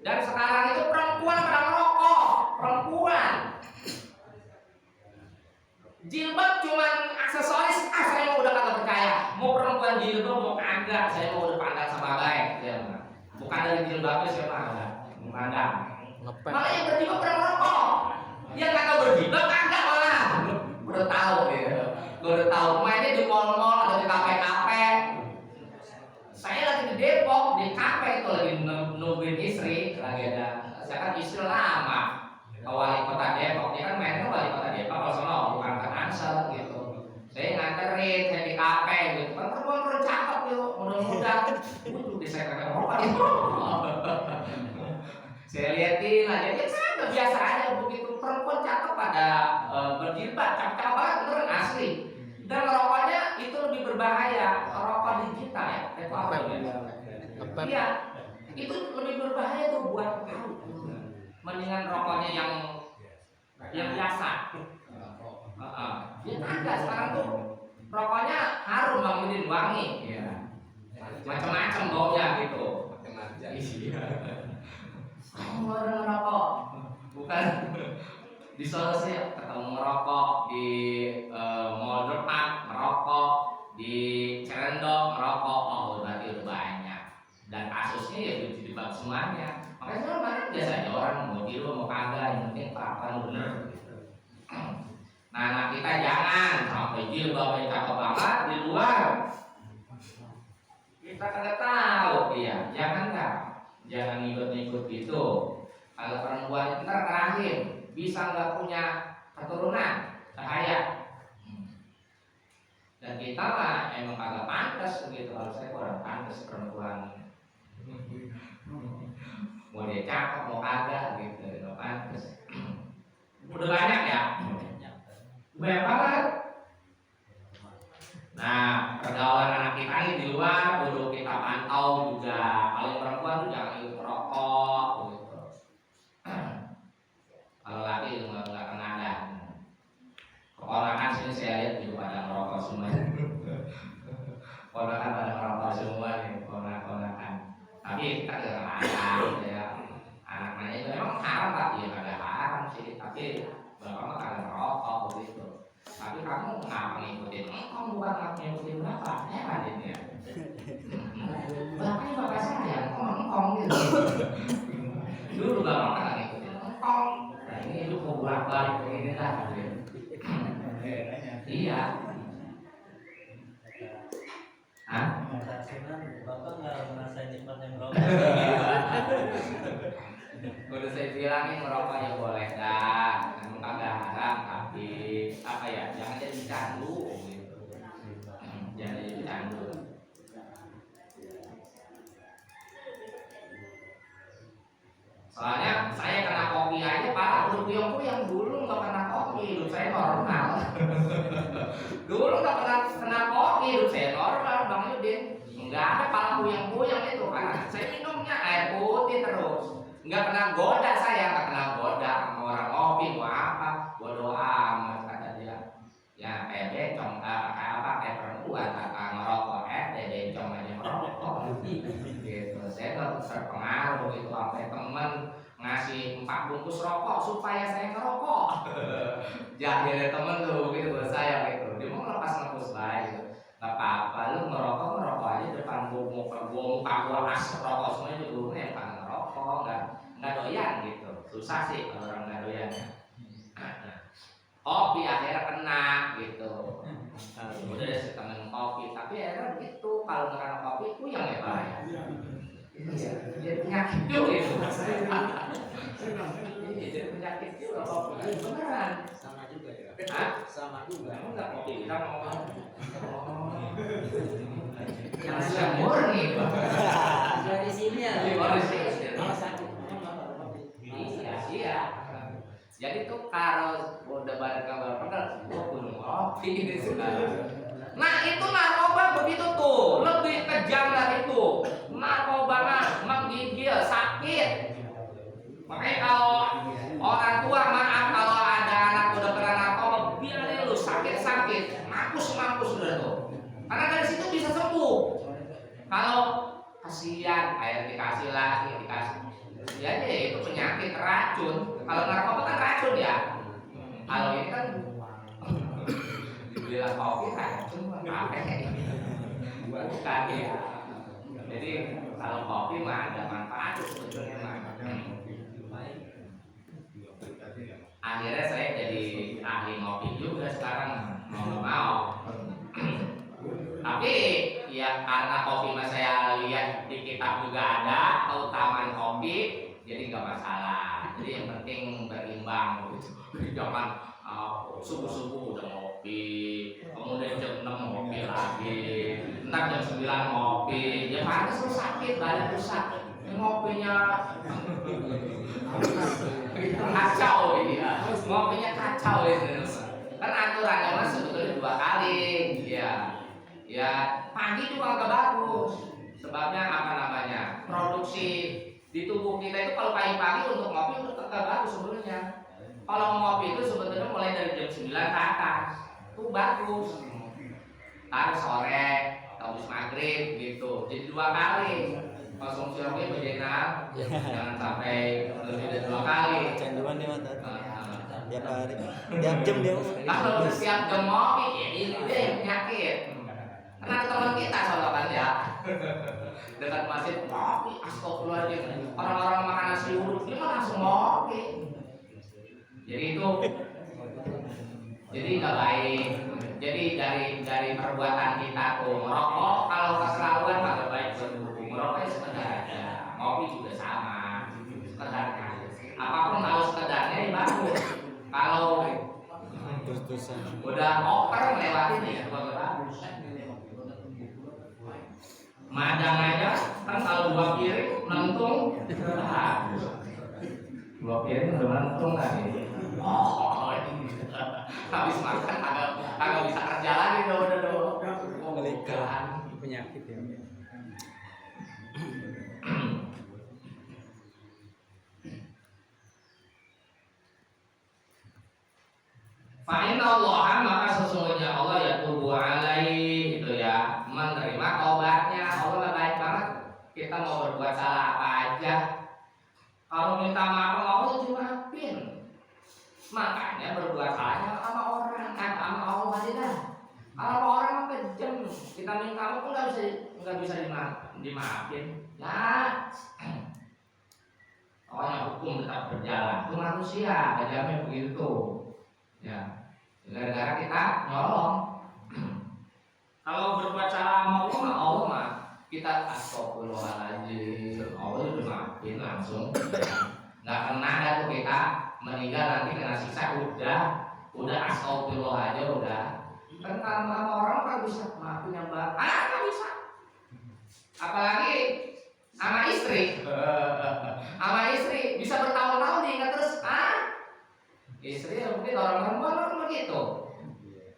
Dan sekarang itu perempuan pada merokok, perempuan. Jilbab cuman aksesoris, saya mau udah kagak percaya. Mau perempuan jilbab mau kagak, saya mau udah pandang sama baik. Ya, bukan dari jilbabnya saya mah memandang. Malah yang berjilbab pada merokok, yang kagak berjilbab kagak malah. Udah tahu gitu. Gue udah tahu mainnya di mall-mall atau di kafe-kafe. Saya lagi di Depok, di kafe itu lagi nungguin istri, lagi ada. Saya kan istri lama ke wali kota Depok, dia kan mainnya wali kota Depok, kalau sono bukan ke Ansel gitu. Saya nganterin, saya di kafe gitu. Kan perempuan cakep yuk, muda-muda. Di saya kagak merokok itu. Saya liatin aja, ya sama biasa aja begitu perempuan cakep pada berjilbab, cakep banget beneran asli. Dan rokoknya itu lebih berbahaya, rokok digital ya, itu apa ya? Iya, itu lebih berbahaya tuh buat kamu. Mendingan rokoknya yang biasa. Ya ada sekarang tuh rokoknya harum Bang Yudin, wangi, ya. Macam-macam baunya gitu. Iya. Kamu orang ngerokok, bukan di solusi ketemu merokok di mall depan, merokok di Cerendok, merokok, oh berarti udah banyak. Dan kasusnya ya jilbab semuanya. Makanya sebenarnya biasa aja orang mau di lu mau kagak, yang penting apa lu bener gitu. Nah anak kita jangan sampai jilbabnya cakep banget di luar. Kita kagak tahu dia, jangan ngikut-ngikut gitu. Kalau perempuan itu ntar terakhir bisa nggak punya keturunan, bahaya. Dan kita mah emang kagak pantas begitu. Kalau saya kurang pantas perempuan. Mau dia cakep mau kagak gitu, nggak pantas. Udah banyak ya, banyak banget. Nah, pergaulan anak kita ini di luar perlu kita pantau juga. Kalau yang perempuan tuh jangan ikut merokok gitu. Kalau laki nggak kena ada. Keponakan sini saya lihat juga pada merokok semua. Keponakan pada merokok semua nih, keponakan. Tapi kita nggak ada gitu ya. Anak-anaknya itu memang haram tak? Ya nggak ada haram sih. Tapi bapak mah kagak merokok begitu. Tapi kamu ngapa ngikutin? Kamu bukan ngikutin bapak, heran ini ya. Bapaknya bapak saya, engkong gitu. Dulu bapak kan ngikutin engkong. Nah ini itu mau bolak-balik begini lah. Iya. Hah? Bapak nggak ngerasain nikmatnya merokok. Udah saya bilangin merokok ya boleh dah, namun kagak haram, tapi apa ya, jangan jadi candu gitu. Jangan jadi candu. Soalnya saya kena kopi aja parah, yang dulu nggak kena kopi, hidup saya normal. Dulu nggak kena kopi, hidup saya normal, Bang Yudin. Nggak ada pala puyeng-puyeng itu karena saya minumnya air putih terus. Nggak kena goda saya, nggak kena goda sama orang ngopi mau apa, bodo amat kata dia. Ya kayak bencong, kayak perempuan kakak ngerokok, bencong aja ngerokok. Gitu, saya nggak terpengaruh itu sampai teman ngasih 4 bungkus rokok supaya saya ngerokok. Jahilnya temen tuh gitu buat saya gitu. Dia mau lepas baik gitu. Nggak apa-apa, lu ngerokok aja depan muka gua asap rokok semuanya juga yang pada ngerokok, nggak doyan gitu. Susah sih kalau orang nggak doyan ya. Kopi akhirnya kena gitu. Udah ada temen kopi, tapi akhirnya begitu kalau nggak kena kopi puyeng ya Pak. Iya, jadi penyakit juga itu. Jadi penyakit juga kopi. Beneran. Sama juga ya. Hah? Sama juga. Enggak kopi kita mau. Yang sudah murni. Dari sini ya. Dari sini. Kalau sakit Iya. Jadi tuh kalau udah balik ke bapak gua kudu ngopi ini sekarang. Nah itu narkoba begitu tuh, lebih kejam dari itu. Narkoba mah menggigil, sakit. Makanya kalau orang tua maaf kalau ada anak udah kena narkoba, biarin lu sakit, mampus udah tuh. Karena dari situ bisa sembuh. Kalau kasihan, air dikasih lagi, ya itu penyakit racun. Kalau narkoba kan racun ya. Kalau ini kan dibilang kopi racun apa ya? Bukan ya. Jadi kalau kopi mah ada manfaat sebetulnya mah. Akhirnya saya jadi ahli ngopi juga sekarang mau. Tapi ya karena kopi mah saya lihat di kitab juga ada keutamaan kopi, jadi nggak masalah. Jadi yang penting berimbang gitu. Jangan subuh-subuh udah ngopi, kemudian jam 6 ngopi lagi, ntar jam 9 ngopi, ya pantas lu sakit, badan rusak. Ngopinya kacau ini, ngopinya kacau ini. Kan aturannya mas sebetulnya 2 kali, ya pagi juga nggak bagus. Sebabnya apa namanya? Produksi di tubuh kita itu kalau pagi-pagi untuk ngopi itu nggak bagus sebenarnya. Kalau ngopi itu sebetulnya mulai dari jam 9 ke atas, itu bagus. Ntar sore, habis maghrib gitu, jadi 2 kali. Konsumsi kopi bejenak, jangan sampai lebih dari 2 kali. Canduan dia mata. Tiap hari, tiap jam dia. Kalau setiap jam ngopi, ya ini dia yang penyakit. Karena ada teman kita soalnya kan ya. Dekat masjid, ngopi, astagfirullahaladzim. Orang-orang makan nasi uduk, dia mah langsung ngopi. Jadi itu, jadi nggak baik. Jadi dari perbuatan kita tuh merokok, kalau keserauan nggak baik buat tubuh. Merokok sekedar aja, ngopi juga sama, sekedarnya. Apapun kalau sekedarnya ya bagus. Kalau udah over melewati ya bagus. Madang aja kan kalau 2 piring nentung, bagus. 2 piring udah nentung kan ini. Oh, habis makan agak bisa kerja lagi udah Melihat penyakit ya. Fa'inna Allah, maka sesungguhnya Allah ya tubuh alaihi itu ya menerima taubatnya. Allah baik banget. Kita mau berbuat salah apa aja, kalau minta maaf Allah dimaafin. Makanya berbuat salah sama orang, sama Allah aja dah. Kalau orang kejam, kita minta maaf nggak bisa dimaafin. Ya, pokoknya hukum tetap berjalan. Itu manusia, ajarannya begitu. Ya, gara-gara kita nyolong. Kalau berbuat salah sama Allah mah kita astagfirullahaladzim, Allah udah maafin langsung. Nggak kena dah tuh kita meninggal nanti kena siksa udah astagfirullah aja udah. Kan sama orang kan bisa maafin yang baik, nggak bisa. Apalagi sama istri, sama istri bisa bertahun-tahun diingat terus. Istri mungkin orang perempuan kan begitu,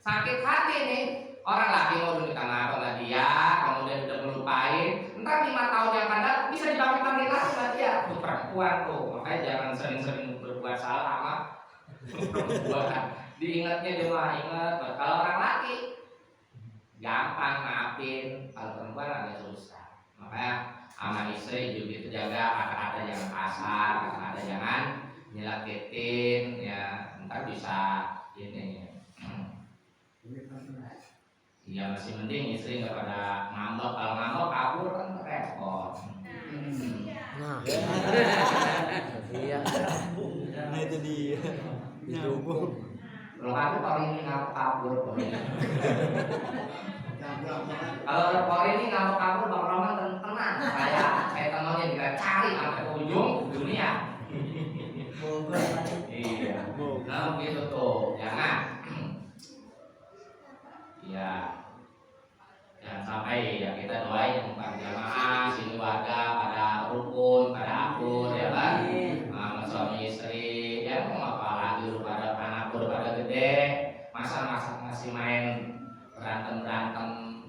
sakit hati nih. Orang laki mau minta maaf sama dia, kemudian udah melupain, ntar 5 tahun yang akan datang bisa dipanggil lagi sama dia. Itu perempuan tuh, makanya jangan sering-sering berbuat salah sama perempuan. Diingatnya dia mah ingat. Kalau orang laki gampang maafin, kalau perempuan agak susah. Makanya sama istri juga itu jaga kata-kata jangan kasar, kata-kata jangan nyelakitin, ya ntar bisa ini. Ya masih mending istri nggak pada ngambek. Kalau ngambek kabur kan repot. Nah, iya. Nah itu dia. Ditunggu. Kalau aku ini ngambek kabur. Kalau Pori ini ngambek kabur Bang Roman tenang. Saya temannya juga cari sampai ujung dunia. Iya. Nah begitu tuh, jangan. Ya, jangan sampai ya kita doain yang berjamaah sini warga pada rukun, pada akur ya kan, suami istri ya mau apa lagi lu pada anak udah pada gede, masa masih main berantem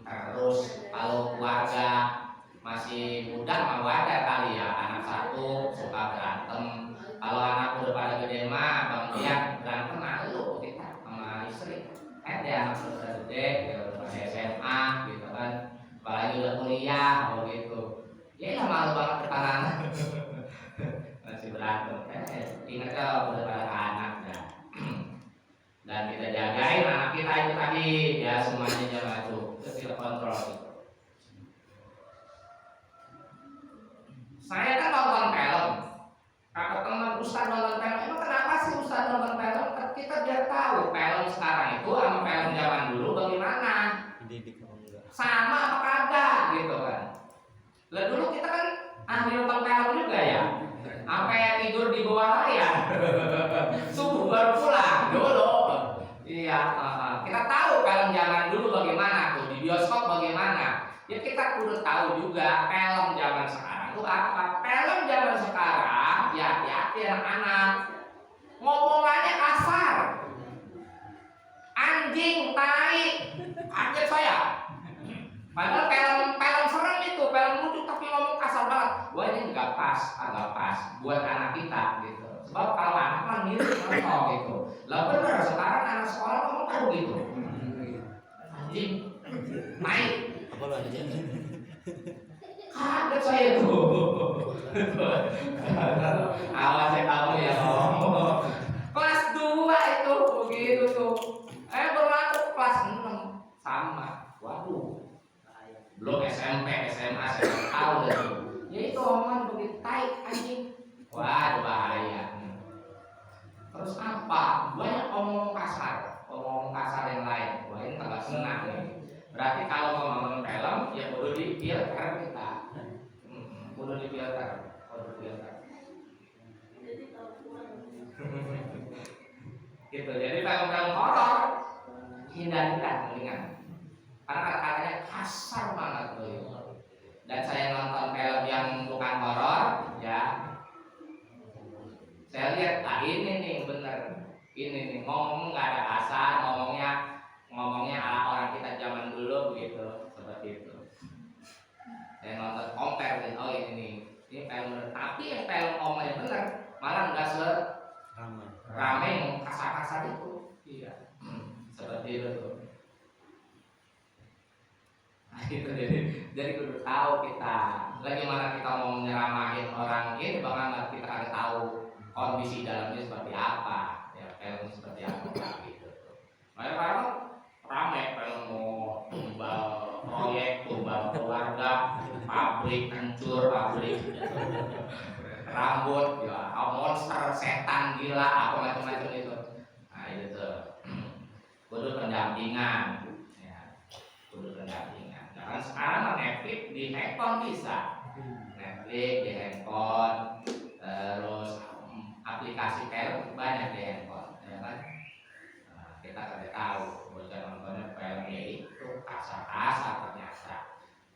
terus. Kalau keluarga masih muda mau ada kali ya anak satu suka berantem. Kalau anak udah pada gede mah bang dia berantem malu kita sama istri. Ada anak udah gede, ya udah pada SMA gitu kan, apalagi udah kuliah gitu. Ya malu banget depan masih berantem. Ingat kalau udah pada anak dah. Dan kita jagain anak kita itu tadi ya semuanya jangan tuh kita kontrol gitu. Saya kan nonton film. Kata teman Ustaz nonton film, emang kenapa sih Ustaz nonton film? Kita biar tahu film sekarang itu sama film zaman dulu bagaimana, sama apa kagak gitu kan. Lah dulu kita kan ahli nonton film juga ya, sampai tidur di bawah layar, subuh baru pulang dulu. Iya, kita tahu film zaman dulu bagaimana tuh, di bioskop bagaimana. Ya kita kudu tahu juga film zaman sekarang itu apa. Film zaman sekarang ya hati-hati anak-anak, ngomongannya kasar, anjing, tai, kaget saya. Padahal film serem itu, film lucu tapi ngomong kasar banget. Wah ini nggak pas, agak pas buat anak kita gitu. Sebab kalau anak kan mirip nonton gitu. Lah bener sekarang anak sekolah ngomong kayak gitu. Anjing, tai. Apa lu anjing? Kaget saya tuh. Awas ya kamu ya. Kelas 2 itu begitu tuh. Berlaku kelas 6 sama. Waduh, SMA saya tahu deh. Ya itu omongan begitu tai anjing. Wah, bahaya. Terus apa? Banyak omong kasar yang lain. Wah, ini kagak senang nih. Berarti kalau mau ngomongin film, ya kudu difilter kita. Kudu difilter. Gitu. Jadi film-film horor hindarikan mendingan. Karena kata-katanya kasar banget tuh. Dan saya nonton film yang bukan horor, ya. Saya lihat, ini nih bener. Ini nih ngomong nggak ada kasar, ngomongnya ala orang kita zaman dulu begitu, seperti itu. Saya nonton compare nih, oh ini film bener. Tapi yang film omongnya bener, malah nggak ramai yang kasar-kasar itu. Iya, seperti itu tuh. Nah, itu jadi kudu tahu kita. Bagaimana kita mau menyeramahin orang ini, bagaimana kita harus tahu kondisi dalamnya seperti apa, ya film seperti apa gitu. Makanya ramai film mau tumbal proyek, tumbal keluarga, pabrik hancur, pabrik rambut, ya monster, setan, gila, apa macam-macam itu. Nah itu tuh, kudu pendampingan, ya, kudu pendampingan. Karena sekarang Netflix di handphone bisa, Netflix di handphone, terus aplikasi film banyak di handphone, ya kan? Nah, kita harus tahu bocah nontonnya filmnya itu kasar-kasar ternyata.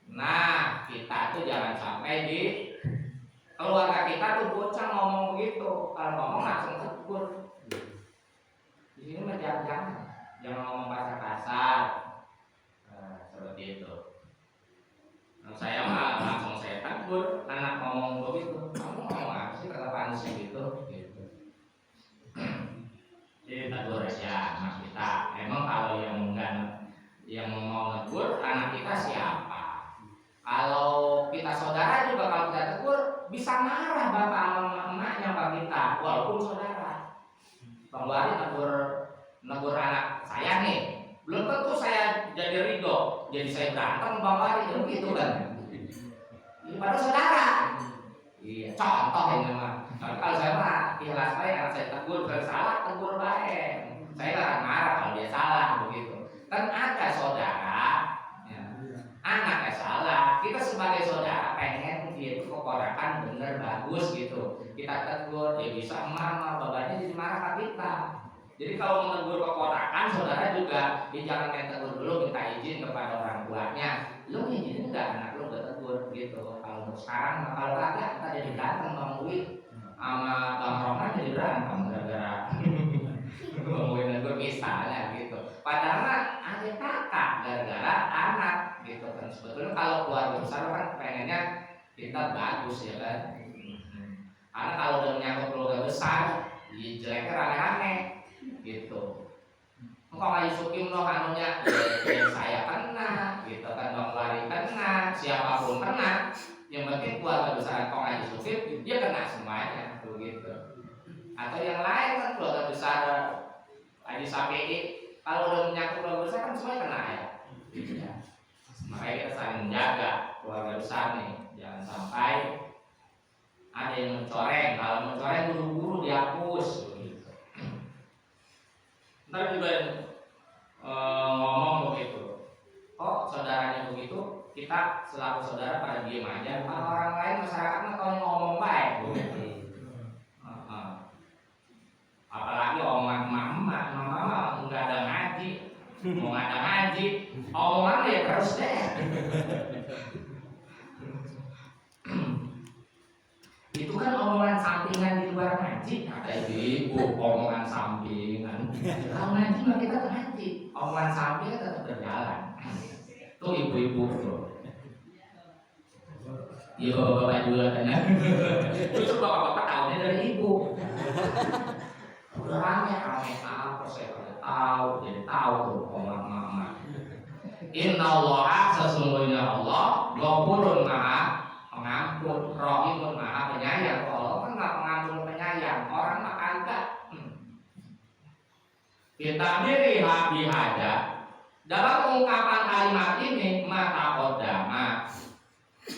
Nah, kita tuh jangan sampai di keluarga kita tuh bocah ngomong begitu, kalau ngomong langsung tegur. Di sini mah jangan ngomong kasar-kasar, seperti itu. Nah, saya mah langsung saya tegur anak ngomong begitu. Kamu ngomong apa sih, kata pansi gitu. Jadi tegur aja anak kita. Emang kalau yang mau negur anak kita siapa? Kalau kita saudara juga kalau kita tegur bisa marah bapak sama emaknya pak kita, walaupun saudara. Bang Wari negur anak saya nih, belum tentu saya jadi ridho, jadi saya berantem Bang Wari gitu kan. Padahal saudara. Iya, contoh ini mah. Kalau saya mah ikhlas baik, kalau saya tegur kalau salah tegur baik. Saya nggak akan marah kalau dia salah begitu. Kan ada saudara, ya, anaknya salah. Kita sebagai saudara pengen dia itu keponakan bener bagus gitu. Kita tegur, dia bisa marah, babanya jadi marah ke kita. Jadi kalau menegur keponakan saudara juga, dia jangan main tegur dulu, minta izin kepada orang tuanya. Lu izinin nggak anak lu buat tegur gitu. Kalau sekarang, kalau kagak kita jadi berantem Bang Wid sama Bang Roman jadi berantem gara-gara Bang Wid negur misalnya gitu. Padahal ada kakak gara-gara anak gitu kan. Sebetulnya kalau keluarga besar kan pengennya kita bagus ya kan. Karena kalau udah menyangkut keluarga besar, jeleknya rame-rame gitu. Kok Ayu Sukim loh anunya, saya kena, gitu kan Bang Wari kena, siapapun kena. Yang penting keluarga besar Kong Ayu Sukim dia kena semuanya, begitu. Atau yang lain kan keluarga besar Haji Sapii, kalau udah menyangkut keluarga besar kan semuanya kena ya. Ya. Makanya kita saling menjaga keluarga besar nih, jangan sampai ada yang mencoreng. Kalau mencoreng buru-buru dihapus. Ntar juga ngomong begitu, kok saudaranya begitu, kita selaku saudara pada diem aja. Kalau orang lain masyarakatnya kalau ngomong baik, apalagi omongan mama nggak ada ngaji, mau nggak ada ngaji, omongan ya terus deh. Itu kan omongan sampingan di luar ngaji, kata ibu, omongan sampingan. Kalau ngaji mah kita ngaji, omongan sampingan tetap berjalan. Tuh ibu-ibu tuh. Iya bapak-bapak juga kan ya. Justru bapak-bapak tahunya dari ibu. Udah rame apa saya tahu, jadi tahu tuh omongan mama. Inna Allah, sesungguhnya Allah, Ghafurun Maha Pengampun, Rahimun Maha Penyayang. Allah kan nggak pengampun penyayang, orang mah kagak. Kita diri habi haja dalam ungkapan kalimat ini mata kodama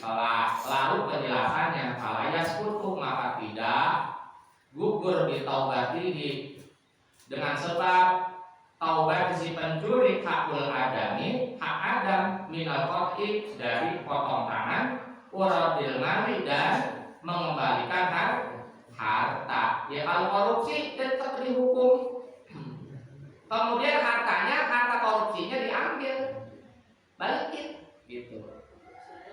Lalu penjelasannya, falayas kutu maka tidak gugur di taubat ini dengan sebab taubat si pencuri hakul adami, hak Adam minal qot'i dari potong tangan, uradil mali dan mengembalikan harta. Ya kalau korupsi tetap dihukum. Kemudian harta korupsinya diambil, balikin gitu.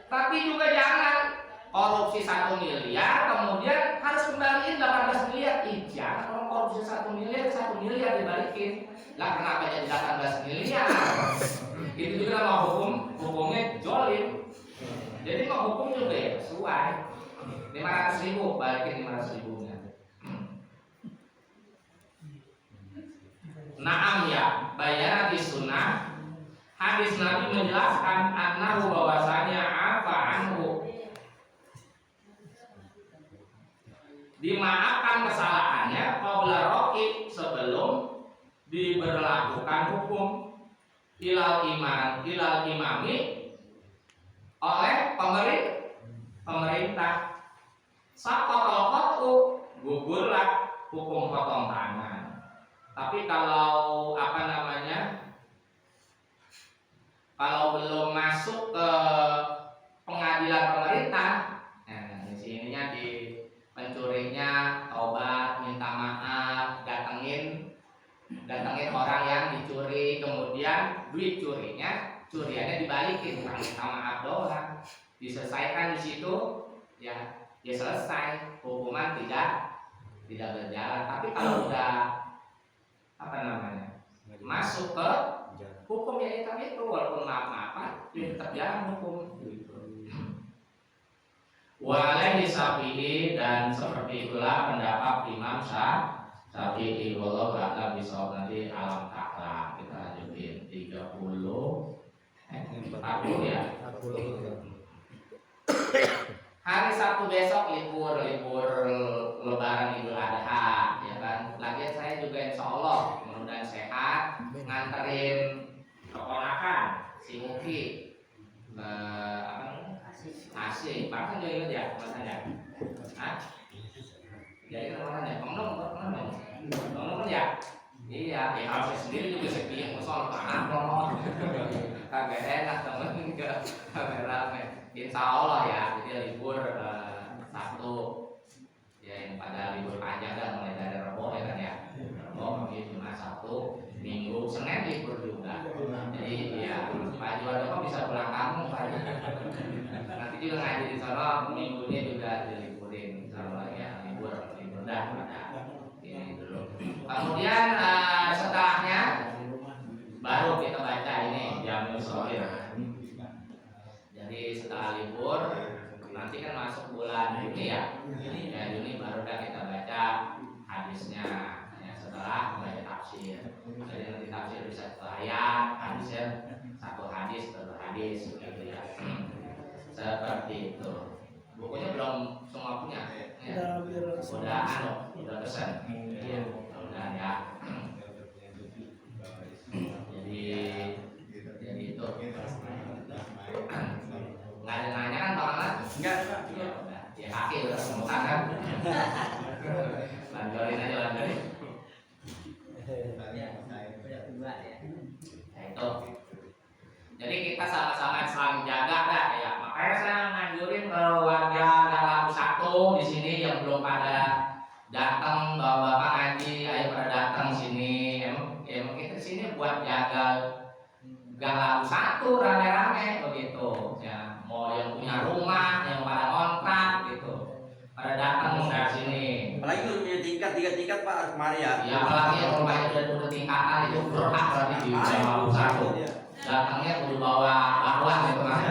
Tapi juga jangan korupsi 1 miliar kemudian harus kembaliin 18 miliar. Jangan kalau korupsi 1 miliar dibalikin. Lah kenapa jadi 18 miliar? Itu juga mau hukumnya jolim. Jadi mau hukum juga ya sesuai. 500.000 balikin 500.000-nya. Naam ya, bayaran di sunnah. Hadis Nabi menjelaskan annahu bahwasanya apa anhu dimaafkan kesalahannya qabla roki sebelum diberlakukan hukum ilal imami oleh pemerintah. Saqatal qat'u gugurlah hukum potong tangan. Tapi kalau kalau belum masuk ke pengadilan pemerintah, nah di sininya di pencurinya taubat, minta maaf, datengin orang yang dicuri, kemudian duit curiannya dibalikin, minta maaf doang, diselesaikan di situ, ya selesai, hukuman tidak berjalan. Tapi kalau udah masuk ke hukum ya itu walaupun maaf-maafan tetap jalan hukum. Walaihi Syafi'i dan seperti itulah pendapat Imam Syafi'i. Wallahu a'lam bishawab. Nanti alam takla kita lanjutin 40 ya. Hari Sabtu besok libur Lebaran Idul Adha, ya kan. Lagian saya juga insya Allah mudah-mudahan sehat nganterin keponakan si Muki asik, bahkan juga ingat ya masanya. Jadi kemana Pemdong ya. Iya, ya harus sendiri juga sepi soal anak loh. Kagak enak temen enggak rame. Insya Allah ya, jadi libur Sabtu ya yang pada libur panjang kan mulai dari Rabu ya kan ya. Rabu, Kamis, Jumat, Sabtu, Minggu, Senin libur juga. Jadi ya Pak Juwarno bisa pulang kampung Pak. Nanti juga ngaji di sana minggunya juga diliburin. Insya Allah ya libur dah pada ini dulu. Kemudian setelahnya baru kita baca ini Jamil Sholir. Jadi setelah libur nanti kan masuk bulan Juni ya. Juni baru dah kita baca hadisnya. Ya, setelah membaca tafsir. Jadi nanti tafsir bisa setelah hadisnya satu hadis gitu ya. Seperti itu. Bukunya belum semua punya. Ya. Udah pesan. Iya, udah ya. Jadi itu. Nggak ada nanya kan Pak Ahmad? Enggak. Ya udah. Ya kaki udah semua kan. Lanjutin aja. Itu. Jadi kita sama-sama saling jaga dah ya. Makanya saya nganjurin ke warga dalam satu di sini yang belum pada datang, bapak-bapak ngaji, ayo pada datang sini. Emang kita sini buat jaga galau satu rame-rame begitu. Ya, mau yang punya rumah, yang pada kontrak gitu, pada datang dari sini. Apalagi udah punya tingkat 3 tingkat Pak kemarin ya. Ya apalagi yang rumahnya udah tingkatan itu berhak berarti di galau satu. Datangnya kudu bawa bakwan gitu kan.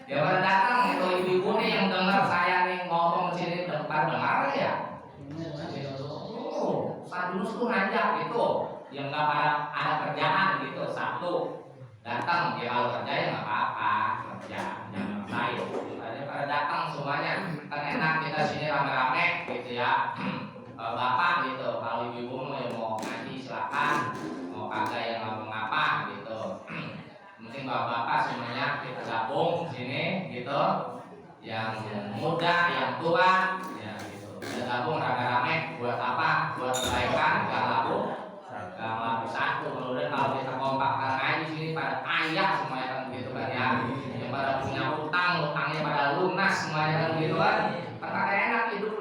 Ya pada datang itu ibu-ibu nih yang dengar saya nih ngomong sini depan dengar ya. Sadulus tuh ngajak gitu, yang nggak ada kerjaan gitu. Satu datang ya kalau kerja ya nggak apa-apa kerja, jangan lain. Pada datang semuanya kan enak kita sini rame-rame gitu ya. Bapak gitu, kalau ibu-ibu mau ngaji silakan, mau kagak yang ngomong apa gitu. Mungkin bapak-bapak semuanya kita gabung sini gitu. yang muda, yang tua, ya gitu. Kita gabung rame-rame buat apa? Buat kebaikan, gak laku satu. Kemudian kalau kita kompak aja di sini pada kaya semuanya kan gitu kan ya. Yang pada punya utang, utangnya pada lunas semuanya kan gitu kan. Karena enak hidup.